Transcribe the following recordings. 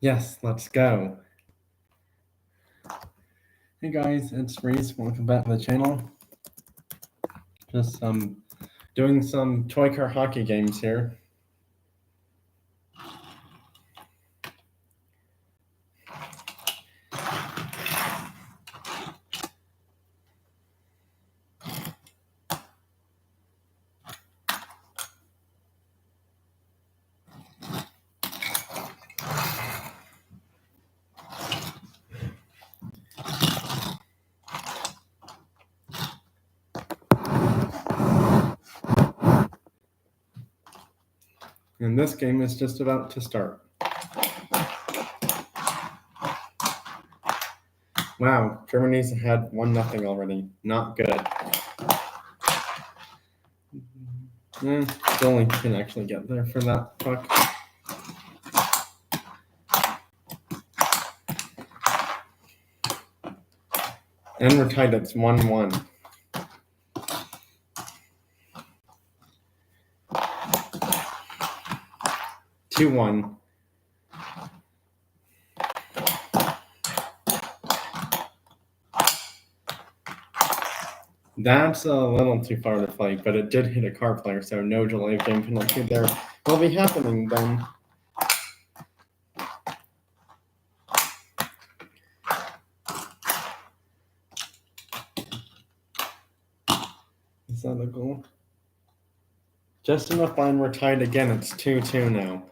Yes, let's go. Hey guys, it's Reese. Welcome back to the channel. Just doing some toy car hockey games here. And this game is just about to start. Wow, Germany's had 1-0 already. Not good. Goalie can actually get there for that puck. And we're tied. It's 1-1. Two 1. That's a little too far to fight, but it did hit a car player, so no delay of game penalty there will be happening then. Is that a goal? Just enough line, we're tied again. It's 2-2 now.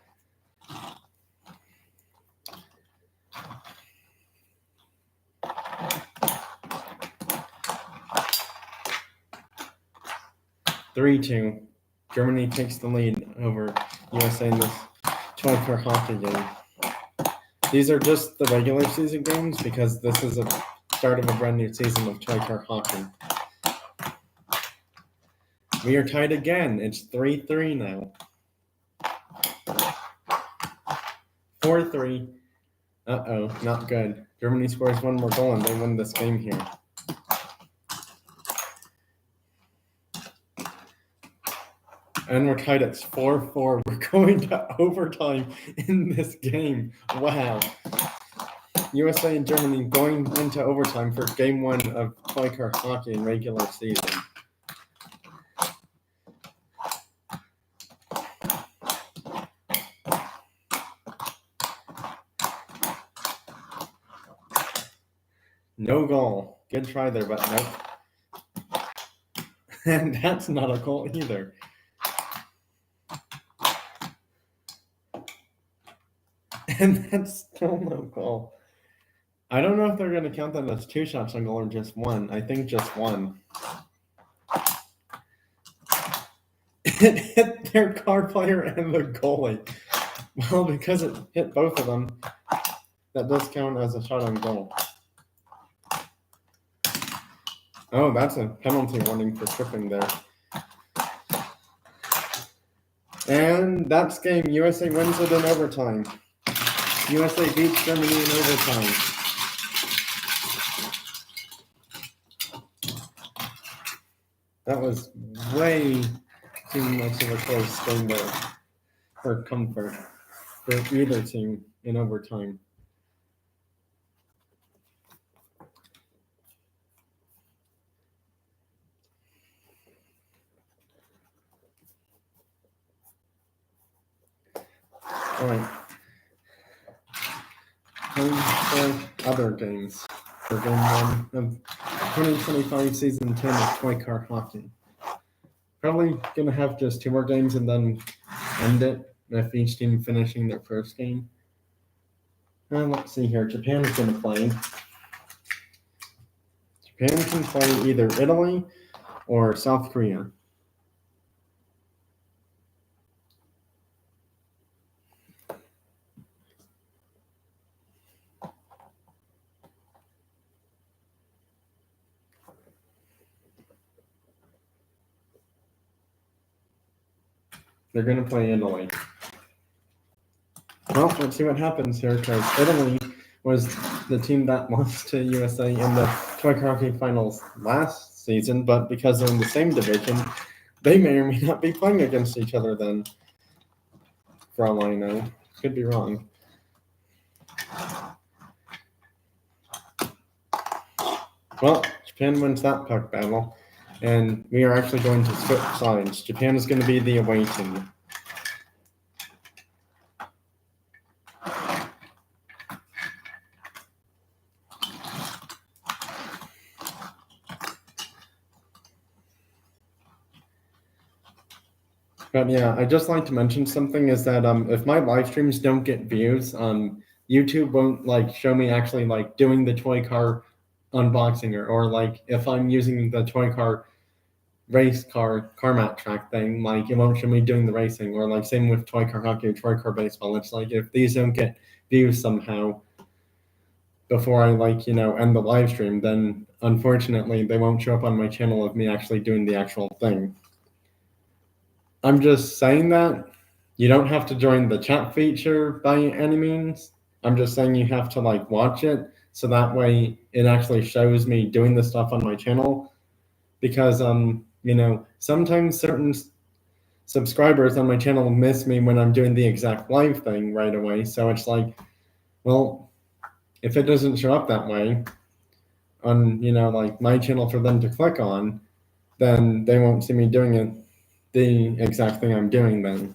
(3-2). Germany takes the lead over USA in this toy car hockey game. These are just the regular season games because this is a start of a brand new season of toy car hockey. We are tied again. It's 3-3 now. 4-3. Uh-oh, not good. Germany scores one more goal and they win this game here. And we're tied at 4-4. We're going to overtime in this game. Wow. USA and Germany going into overtime for game 1 of toy car hockey in regular season. No goal. Good try there, but nope. And that's not a goal either. And that's still no goal. I don't know if they're going to count that as 2 shots on goal or just 1. I think just 1. It hit their car player and the goalie. Well, because it hit both of them, that does count as a shot on goal. Oh, that's a penalty warning for tripping there. And that's game. USA wins it in overtime. USA beats Germany in overtime. That was way too much of a close game there for comfort for either team in overtime. All right. Time for other games for game 1 of 2025 season 10 of toy car hockey. Probably gonna have just 2 more games and then end it with each team finishing their first game. Let's see here. Japan's gonna play. Japan can play either Italy or South Korea. They're going to play Italy. Well, let's see what happens here, because Italy was the team that lost to USA in the toy car hockey finals last season, but because they're in the same division, they may or may not be playing against each other then, for all I know. Could be wrong. Well, Japan wins that puck battle, and we are actually going to switch sides. Japan is going to be the away team. But yeah, I just like to mention something is that if my live streams don't get views, YouTube won't like show me actually like doing the toy car unboxing or like if I'm using the toy car race car mat track thing, like it won't show me doing the racing, or like same with toy car hockey or toy car baseball. It's like if these don't get views somehow before I like end the live stream, then unfortunately they won't show up on my channel of me actually doing the actual thing. I'm just saying that you don't have to join the chat feature by any means. I'm just saying you have to like watch it so that way it actually shows me doing the stuff on my channel, because sometimes certain subscribers on my channel miss me when I'm doing the exact live thing right away. So it's like, well, if it doesn't show up that way on like my channel for them to click on, then they won't see me doing it the exact thing I'm doing then.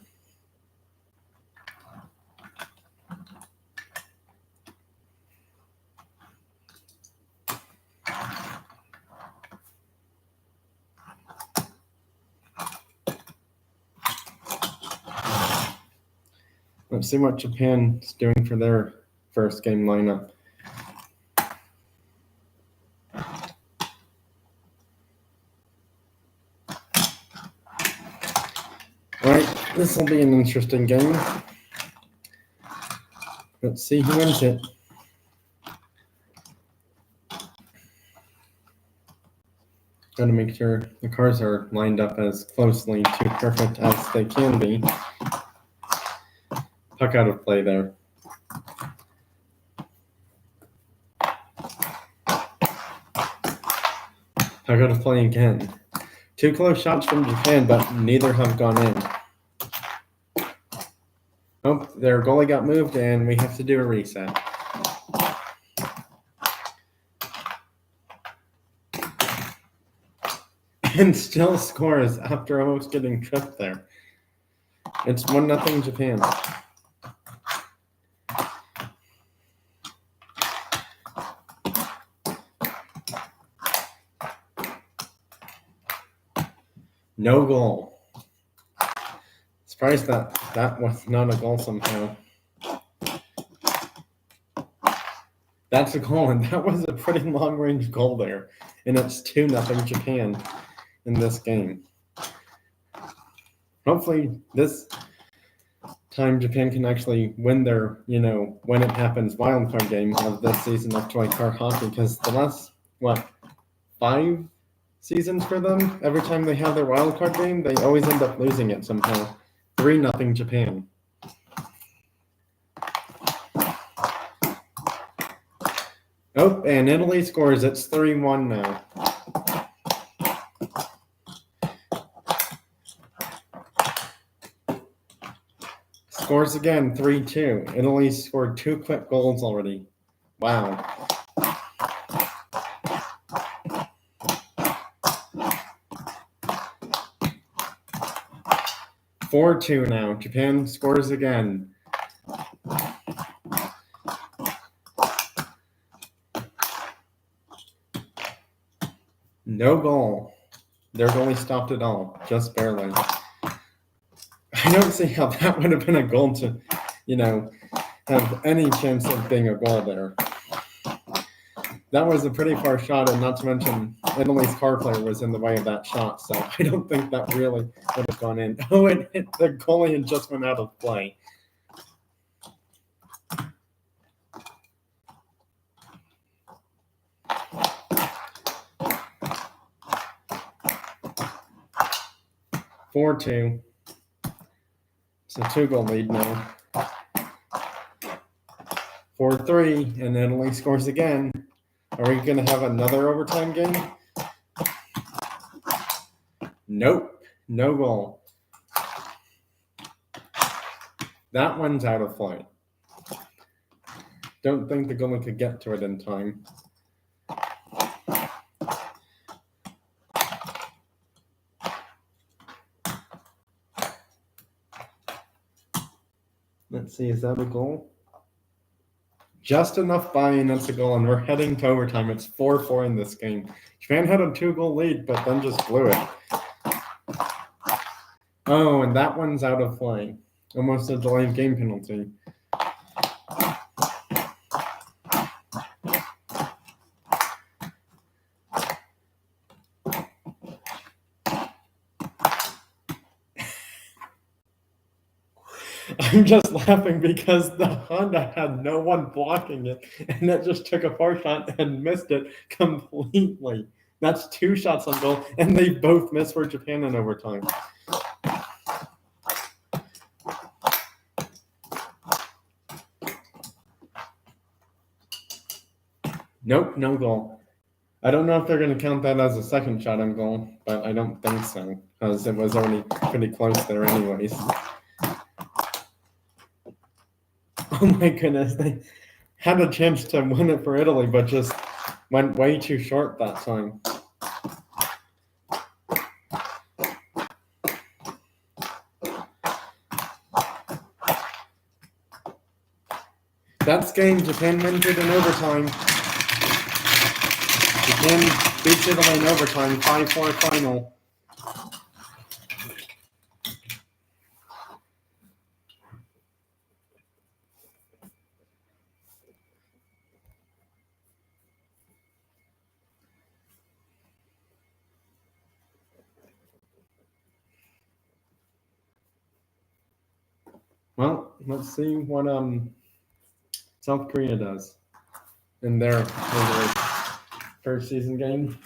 Let's see what Japan's doing for their first game lineup. All right, this will be an interesting game. Let's see who wins it. Got to make sure the cars are lined up as closely to perfect as they can be. Puck out of play there. Puck out of play again. Two close shots from Japan, but neither have gone in. Oh, their goalie got moved, and we have to do a reset. And still scores after almost getting tripped there. It's 1-0 Japan. No goal. Surprised that was not a goal somehow. That's a goal, and that was a pretty long-range goal there. And it's 2-0 Japan in this game. Hopefully this time Japan can actually win their, when it happens wildcard game of this season of toy car hockey, because the last, 5 seasons for them, every time they have their wildcard game, they always end up losing it somehow. 3-0 Japan. Oh, and Italy scores. It's 3-1 now. Scores again, 3-2. Italy scored 2 quick goals already. Wow. (4-2) now. Japan scores again. No goal. Their goalie stopped it all, just barely. I don't see how that would have been a goal to, have any chance of being a goal there. That was a pretty far shot, and not to mention Italy's car player was in the way of that shot, so I don't think that really would have gone in. Oh, it hit the goalie and just went out of play. (4-2). It's a 2-goal lead now. 4-3, and Italy scores again. Are we going to have another overtime game? Nope. No goal. That one's out of play. Don't think the goalie could get to it in time. Let's see, is that a goal? Just enough buy-in, that's a goal, and we're heading to overtime. It's 4-4 in this game. Japan had a 2-goal lead, but then just blew it. Oh, and that one's out of play. Almost a delayed game penalty. I'm just laughing because the Honda had no one blocking it, and it just took a far shot and missed it completely. That's 2 shots on goal, and they both missed for Japan in overtime. Nope, no goal. I don't know if they're going to count that as a second shot on goal, but I don't think so, because it was already pretty close there anyways. Oh my goodness, they had a chance to win it for Italy, but just went way too short that time. That's game. Japan wins it in overtime. Japan beats Italy in overtime, 5-4 final. Well, let's see what South Korea does in their first season game.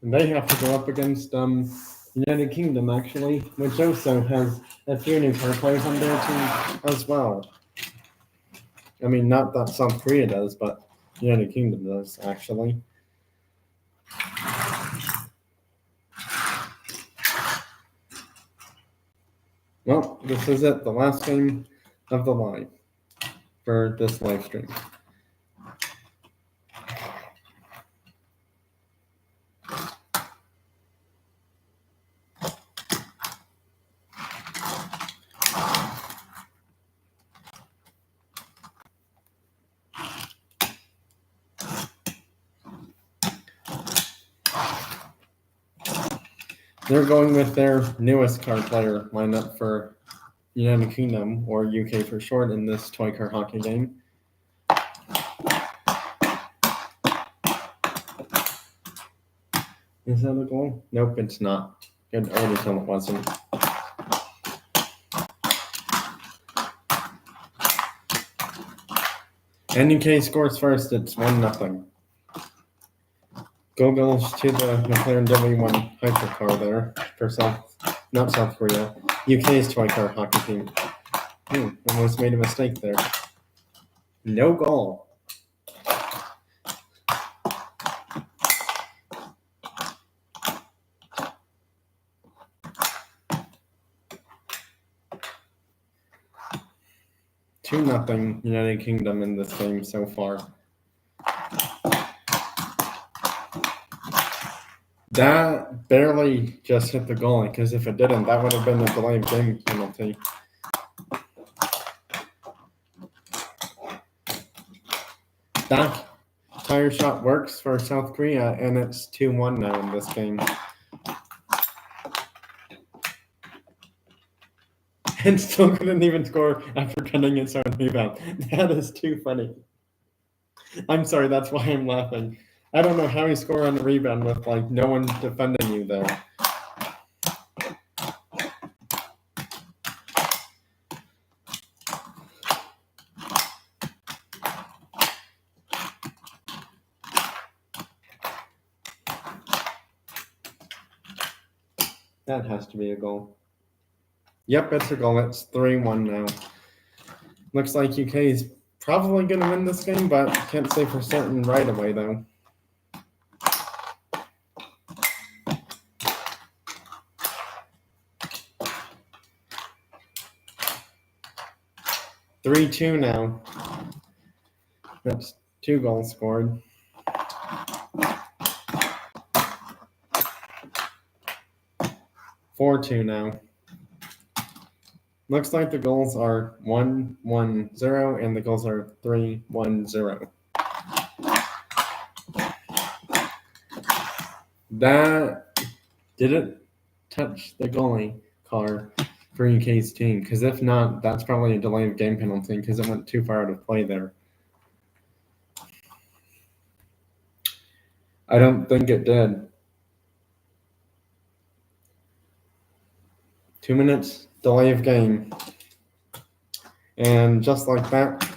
And they have to go up against United Kingdom, actually, which also has a few new players on their team as well. I mean, not that South Korea does, but United Kingdom does, actually. Well, this is it, the last game of the live for this live stream. They're going with their newest card player lineup for United Kingdom, or UK for short, in this toy car hockey game. Is that a goal? Nope, it's not. Could already tell it wasn't. And UK scores first, it's 1-0. Go goals to the McLaren W1 hypercar there for not South Korea. UK's toy car hockey team. Almost made a mistake there. No goal. Two nothing United Kingdom in this game so far. That barely just hit the goalie, because if it didn't, that would have been a delayed game penalty. That tire shot works for South Korea, and it's 2-1 now in this game. And still couldn't even score after cutting its own rebound. That is too funny. I'm sorry, that's why I'm laughing. I don't know how you score on a rebound with no one defending you there. That has to be a goal. Yep, it's a goal. It's 3-1 now. Looks like UK is probably going to win this game, but can't say for certain right away, though. (3-2) now. That's 2 goals scored. (4-2) now. Looks like the goals are 1-1-0 and the goals are 3-1-0. That didn't touch the goalie car for UK's team, because if not, that's probably a delay of game penalty because it went too far out of play there. I don't think it did. 2 minutes delay of game. And just like that,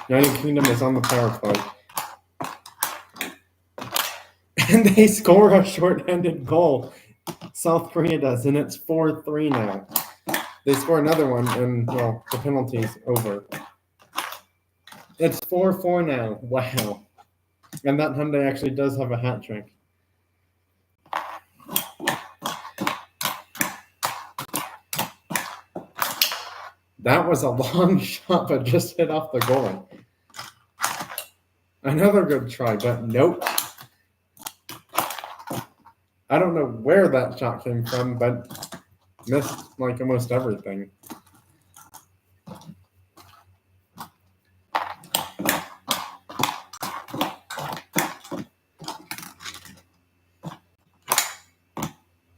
United Kingdom is on the power play. And they score a shorthanded goal. South Korea does, and it's 4-3 now. They score another one, and, well, the penalty's over. It's 4-4 now. Wow. And that Hyundai actually does have a hat trick. That was a long shot, but just hit off the goal. Another good try, but nope. I don't know where that shot came from, but missed like almost everything.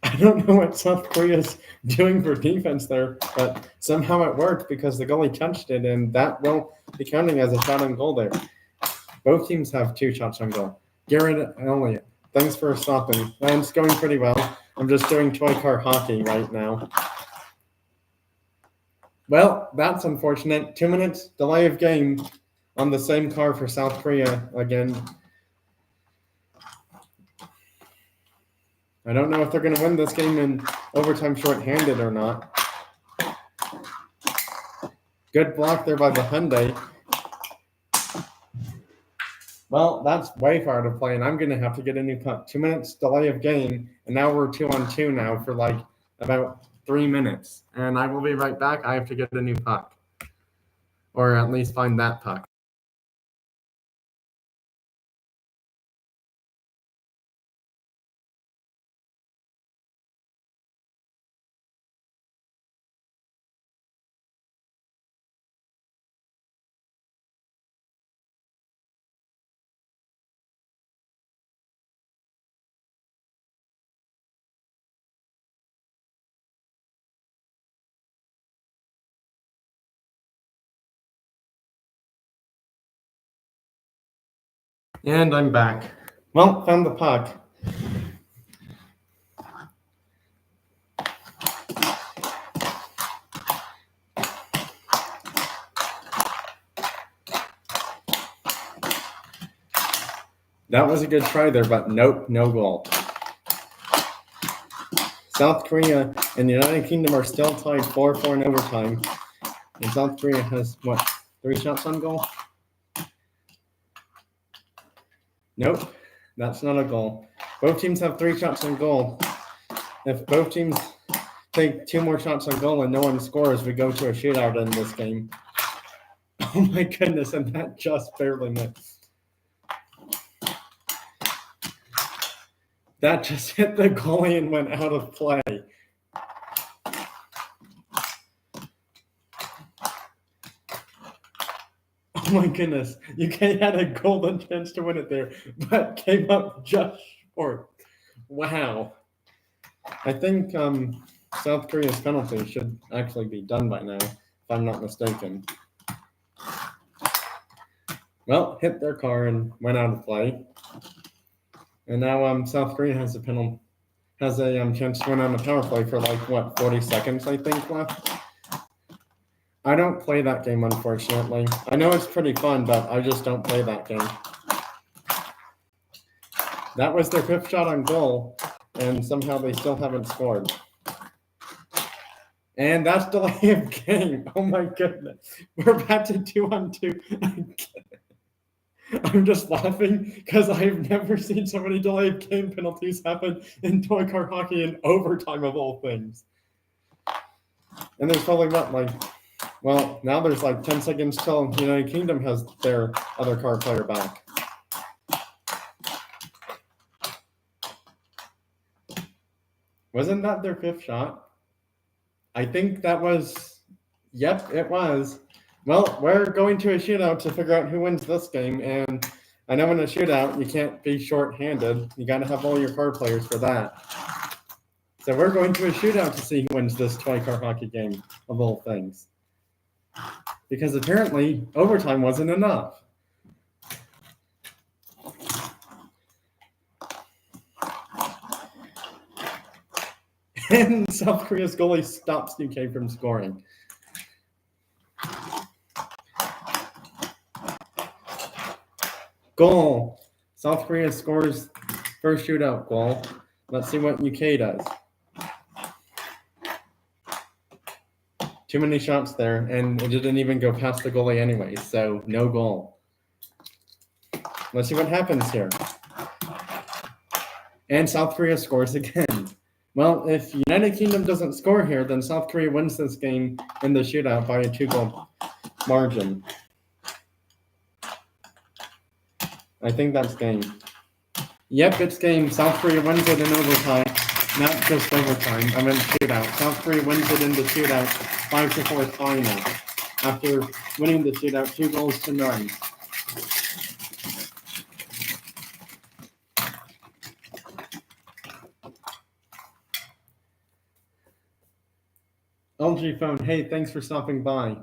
I don't know what South Korea's doing for defense there, but somehow it worked because the goalie touched it, and that will be counting as a shot on goal there. Both teams have 2 shots on goal. Garrett Elliott, thanks for stopping. It's going pretty well. I'm just doing toy car hockey right now. Well, that's unfortunate. 2 minutes delay of game on the same car for South Korea again. I don't know if they're going to win this game in overtime shorthanded or not. Good block there by the Hyundai. Well, that's way far to play, and I'm going to have to get a new puck. 2 minutes delay of game, and now we're 2-on-2 now for like about 3 minutes. And I will be right back. I have to get a new puck, or at least find that puck. And I'm back. Well, found the puck. That was a good try there, but nope, no goal. South Korea and the United Kingdom are still tied 4-4 in overtime. And South Korea has, 3 shots on goal? Nope, that's not a goal. Both teams have 3 shots on goal. If both teams take 2 more shots on goal and no one scores, we go to a shootout in this game. Oh my goodness, and that just barely missed. That just hit the goalie and went out of play. Oh my goodness, UK had a golden chance to win it there, but came up just short. Wow. I think South Korea's penalty should actually be done by now, if I'm not mistaken. Well, hit their car and went out of play. And now South Korea has a penalty, has a chance to win on the power play for 40 seconds, I think, left. I don't play that game, unfortunately. I know it's pretty fun, but I just don't play that game. That was their 5th shot on goal, and somehow they still haven't scored. And that's delay of game. Oh my goodness. We're back to 2-on-2. I'm just laughing because I've never seen so many delay of game penalties happen in toy car hockey in overtime of all things. And there's probably not now there's 10 seconds till the United Kingdom has their other car player back. Wasn't that their 5th shot? I think that was. Yep, it was. Well, we're going to a shootout to figure out who wins this game, and I know in a shootout you can't be short-handed. You got to have all your card players for that. So we're going to a shootout to see who wins this toy car hockey game of all things. Because apparently overtime wasn't enough. And South Korea's goalie stops UK from scoring. Goal. South Korea scores first shootout goal. Let's see what UK does. Too many shots there, and it didn't even go past the goalie anyway, so no goal. Let's see what happens here. And South Korea scores again. Well, if United Kingdom doesn't score here, then South Korea wins this game in the shootout by a 2-goal margin. I think that's game. Yep, it's game. South Korea wins it in overtime. Not just overtime, I meant shootout. South Korea wins it in the shootout 5-4 final. After winning the shootout 2-0. LG Phone, hey, thanks for stopping by.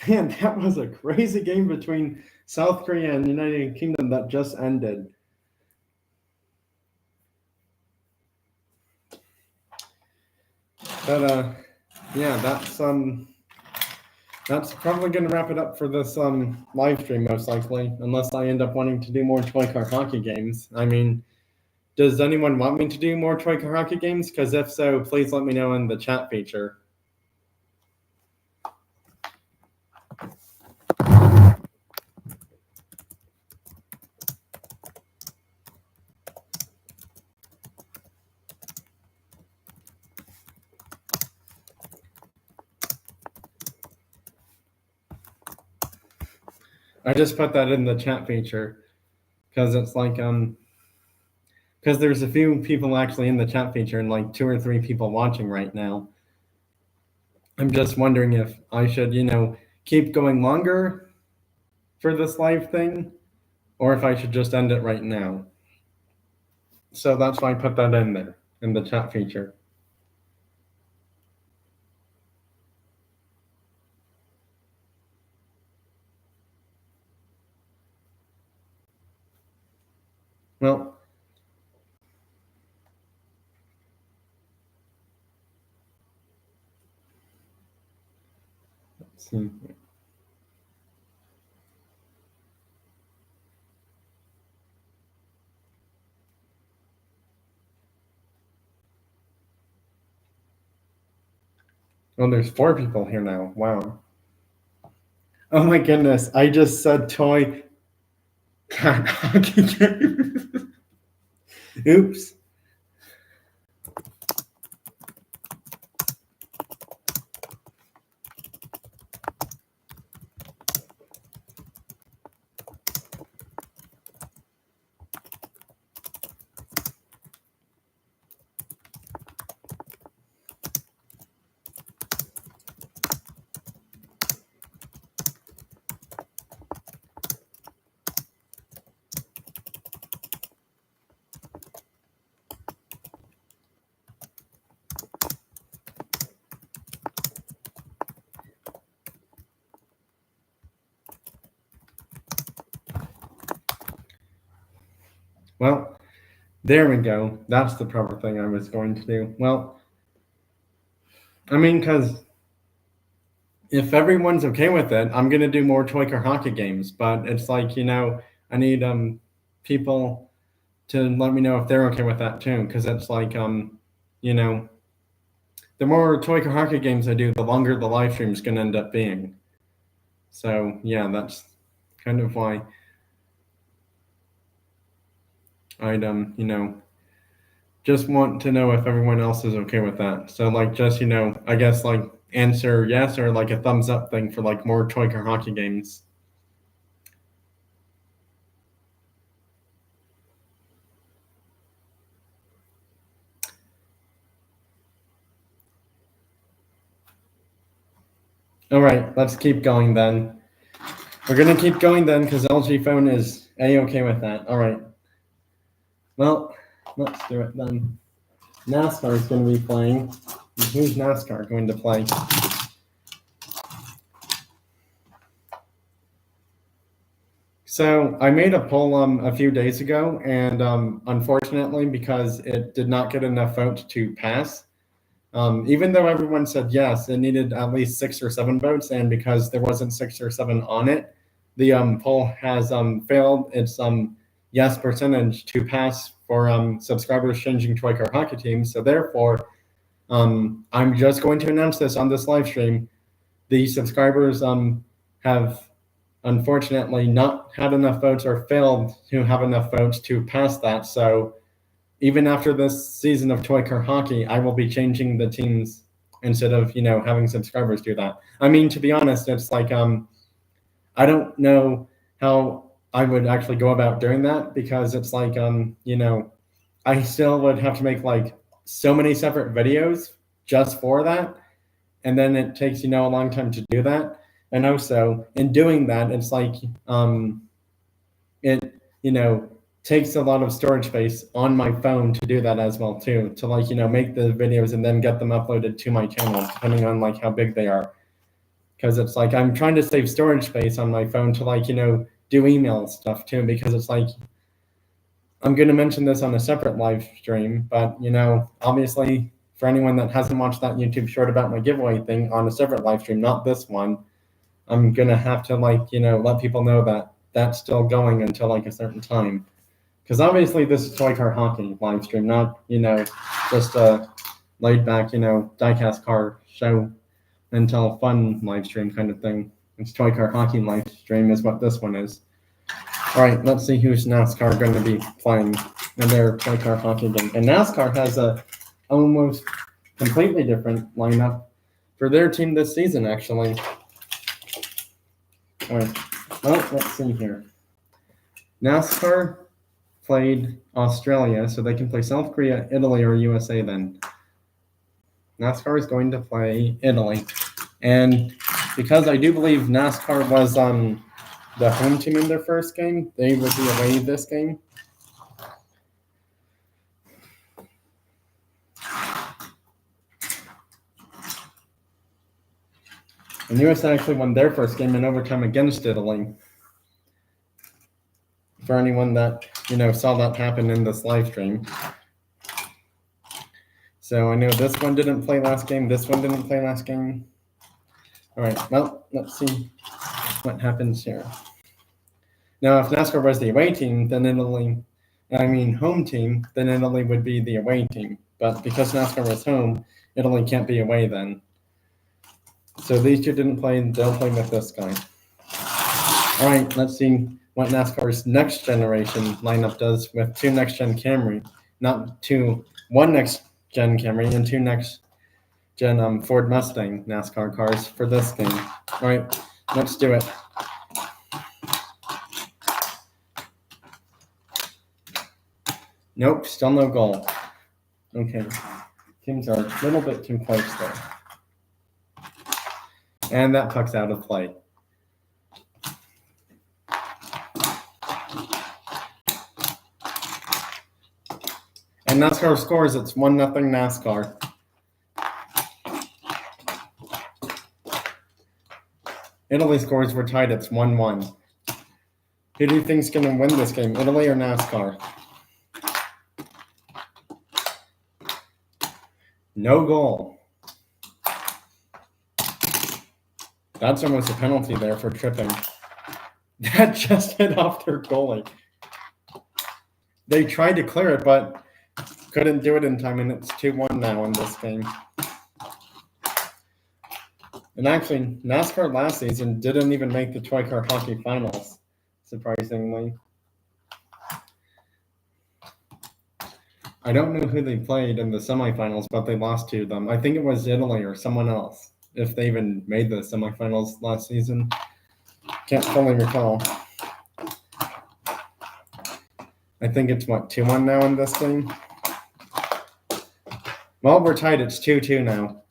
Man, that was a crazy game between South Korea and United Kingdom that just ended. But yeah, that's probably going to wrap it up for this live stream, most likely, unless I end up wanting to do more toy car hockey games. I mean, does anyone want me to do more toy car hockey games? Because if so, please let me know in the chat feature. I just put that in the chat feature because it's like because there's a few people actually in the chat feature and like 2 or 3 people watching right now. I'm just wondering if I should, keep going longer for this live thing, or if I should just end it right now. So that's why I put that in there in the chat feature. Well, let's see. Oh, there's 4 people here now. Wow. Oh my goodness, I just said toy cat hockey game. Oops. Well, there we go. That's the proper thing I was going to do. Well, I mean, because if everyone's okay with it, I'm going to do more toy car hockey games. But it's like, I need people to let me know if they're okay with that too. Because it's like, the more toy car hockey games I do, the longer the live stream is going to end up being. So, yeah, that's kind of why I'd, just want to know if everyone else is okay with that. So, like, just, I guess, like, answer yes or, like, a thumbs up thing for, like, more toy car hockey games. All right, let's keep going then. We're going to keep going then because LG phone is A-okay with that. All right. Well, let's do it then. NASCAR is going to be playing. Who's NASCAR going to play? So I made a poll a few days ago, and unfortunately, because it did not get enough votes to pass, even though everyone said yes, it needed at least 6 or 7 votes, and because there wasn't 6 or 7 on it, the poll has failed its yes percentage to pass for subscribers changing to Toy Car Hockey Team. So therefore, I'm just going to announce this on this live stream. The subscribers have unfortunately not had enough votes or failed to have enough votes to pass that. So even after this season of Toy Car Hockey, I will be changing the teams instead of, having subscribers do that. I mean, to be honest, it's like I don't know how I would actually go about doing that because it's like I still would have to make like so many separate videos just for that. And then it takes, a long time to do that. And also in doing that, it's like it, takes a lot of storage space on my phone to do that as well too, to like, make the videos and then get them uploaded to my channel, depending on like how big they are. Because it's like I'm trying to save storage space on my phone to like, do email stuff too, because it's like I'm going to mention this on a separate live stream, but obviously for anyone that hasn't watched that YouTube short about my giveaway thing on a separate live stream, not this one, I'm going to have to like, let people know that that's still going until like a certain time. Because obviously this is Toy Car Hockey live stream, not, just a laid back, diecast car show until fun live stream kind of thing. It's Toy Car Hockey live stream is what this one is. All right, let's see who's NASCAR going to be playing in their Toy Car Hockey game. And NASCAR has a almost completely different lineup for their team this season, actually. All right, well, let's see here. NASCAR played Australia, so they can play South Korea, Italy, or USA then. NASCAR is going to play Italy. And because I do believe NASCAR was the home team in their first game, they will be away this game. And USA actually won their first game in overtime against Italy. For anyone that, saw that happen in this live stream. So I know this one didn't play last game, this one didn't play last game. All right, well, let's see what happens here. Now, if NASCAR was the away team, then home team, then Italy would be the away team. But because NASCAR was home, Italy can't be away then. So these two didn't play, they'll play with this guy. All right, let's see what NASCAR's next generation lineup does with two next-gen Camry, one next-gen Camry and two next-gen Ford Mustang NASCAR cars for this game. All right, let's do it. Nope, still no goal. Okay, teams are a little bit too close there. And that puck's out of play. And NASCAR scores, it's 1-0 NASCAR. Italy scores, we're tied, it's 1-1. Who do you think's going to win this game, Italy or NASCAR? No goal. That's almost a penalty there for tripping. That just hit off their goalie. They tried to clear it, but couldn't do it in time, and it's 2-1 now in this game. And actually, NASCAR last season didn't even make the Toy Car Hockey Finals, surprisingly. I don't know who they played in the semifinals, but they lost to them. I think it was Italy or someone else, if they even made the semifinals last season. Can't fully recall. I think it's, 2-1 now in this game? Well, we're tied. It's 2-2 now.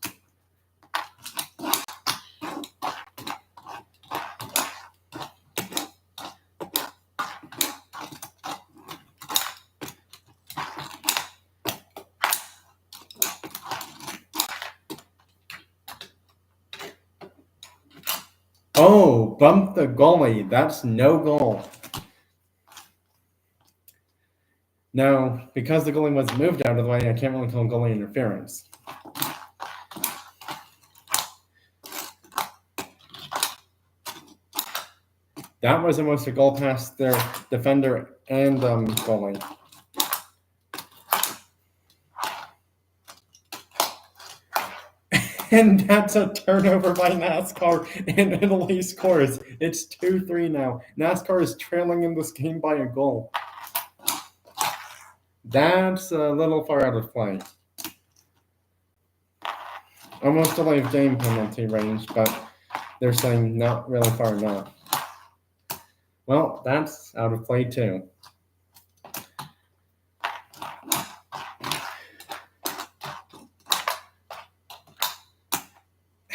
Oh, bump the goalie. That's no goal. Now, because the goalie was moved out of the way, I can't really call goalie interference. That was almost a goal past their defender and goalie. And that's a turnover by NASCAR, and Italy scores. It's 2-3 now. NASCAR is trailing in this game by a goal. That's a little far out of play. Almost a live game penalty range, but they're saying not really far enough. Well, that's out of play too.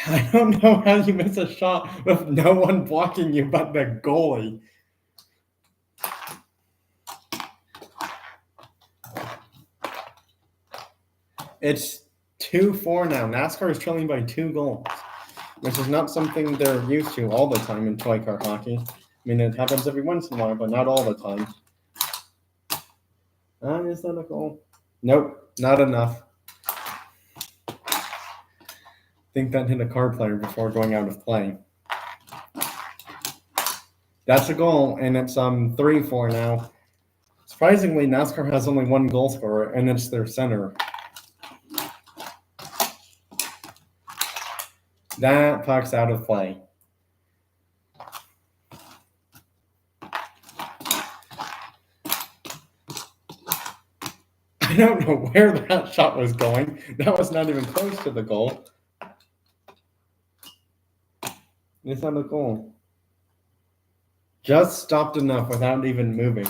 I don't know how you miss a shot with no one blocking you but the goalie. It's 2-4 now. NASCAR is trailing by 2 goals, which is not something they're used to all the time in toy car hockey. I mean, it happens every once in a while, but not all the time. Is that a goal? Nope, not enough. I think that hit a car player before going out of play. That's a goal, and it's 3-4 now. Surprisingly, NASCAR has only 1 goal scorer, and it's their center. That puck's out of play. I don't know where that shot was going. That was not even close to the goal. It's not a goal. Just stopped enough without even moving.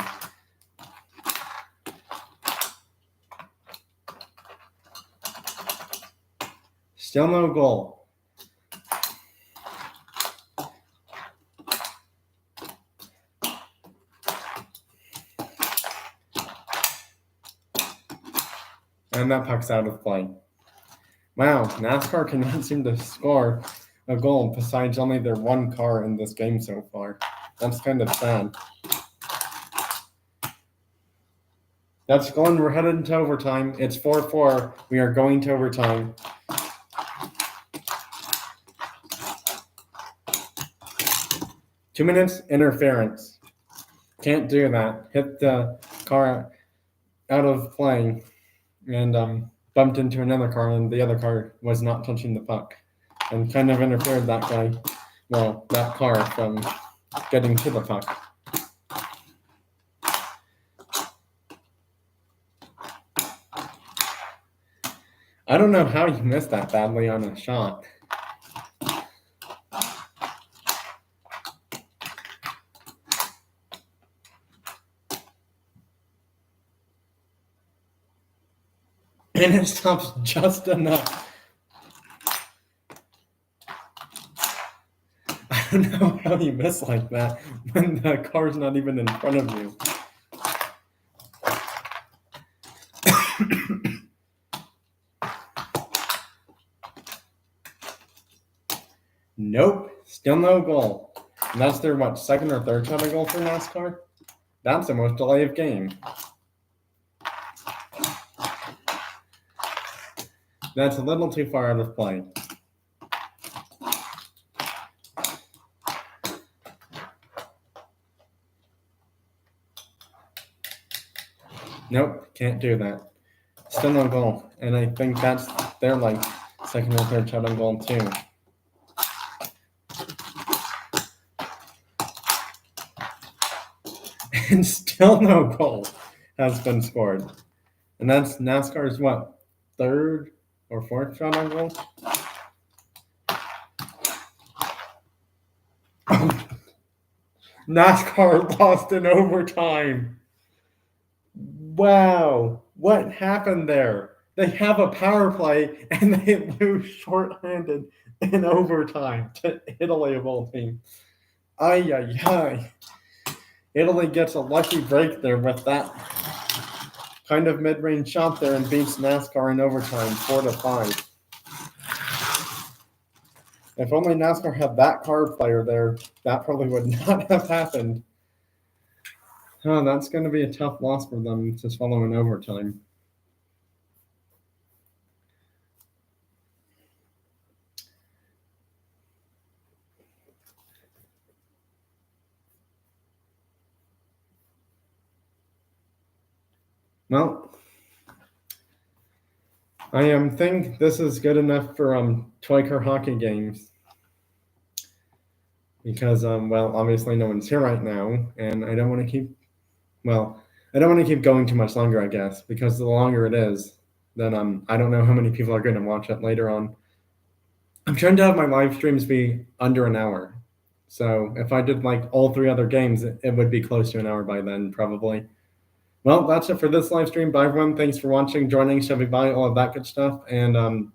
Still no goal. And that puck's out of play. Wow, NASCAR cannot seem to score a goal besides only their 1 car in this game so far. That's kind of sad. That's going. We're headed into overtime. It's 4-4. We are going to overtime. Two minutes, interference. Can't do that. Hit the car out of play and bumped into another car, and the other car was not touching the puck and kind of interfered that car from getting to the puck. I don't know how you missed that badly on a shot. And it stops just enough. I don't know how you miss like that when the car's not even in front of you. Nope, still no goal. And that's their, second or third shot on goal for NASCAR? That's the most delay of game. That's a little too far out of play. Nope, can't do that. Still no goal. And I think that's their second or third shot on goal too. And still no goal has been scored. And that's NASCAR's third or fourth shot on goal? NASCAR lost in overtime. Wow, what happened there? They have a power play and they lose shorthanded in overtime to Italy of all teams. Ay, ay, ay. Italy gets a lucky break there with that kind of mid-range shot there and beats NASCAR in overtime 4-5. If only NASCAR had that car player there, that probably would not have happened. Oh, that's going to be a tough loss for them to swallow in overtime. Well, I think this is good enough for toy car hockey games because well, obviously no one's here right now, and I don't want to keep I don't want to keep going too much longer, I guess, because the longer it is, then I don't know how many people are going to watch it later on. I'm trying to have my live streams be under an hour. So if I did like all three other games, it would be close to an hour by then, probably. Well, that's it for this live stream. Bye, everyone. Thanks for watching, joining, shoving by, all of that good stuff. And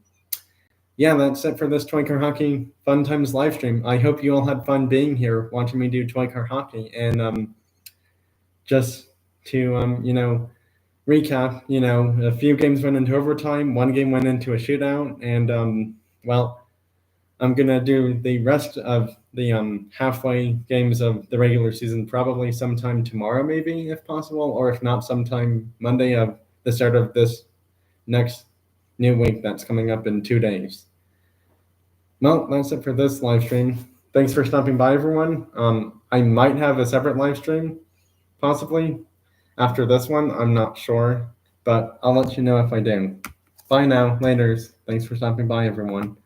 yeah, that's it for this Toy Car Hockey Fun Times live stream. I hope you all had fun being here, watching me do Toy Car Hockey. And just to, recap, a few games went into overtime, one game went into a shootout, and well, I'm gonna do the rest of the halfway games of the regular season probably sometime tomorrow, maybe if possible, or if not, sometime Monday of the start of this next new week that's coming up in 2 days. Well, that's it for this live stream. Thanks for stopping by, everyone. I might have a separate live stream, possibly after this one. I'm not sure, but I'll let you know if I do. Bye now, laters. Thanks for stopping by, everyone.